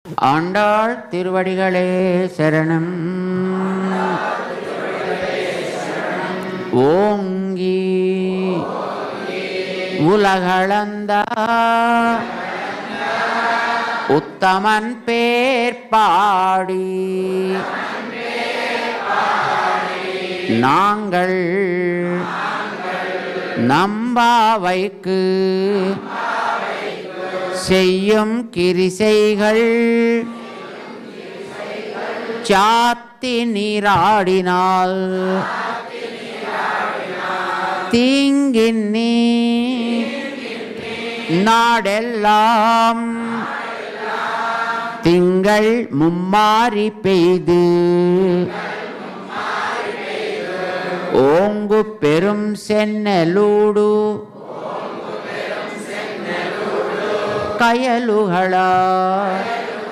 ஆண்டாள் திருவடிகளே சரணம். ஓங்கி உலகளந்த உத்தமன் பேர் பாடி நாங்கள் நம்பாவைக்கு செய்யும் கிரிசைகள் சாத்தி நீராடினால் தீங்கின்னி நாடெல்லாம் திங்கள் மும்மாரி பெய்து ஓங்கு பெரும் சென்னலூடு கயலுகளா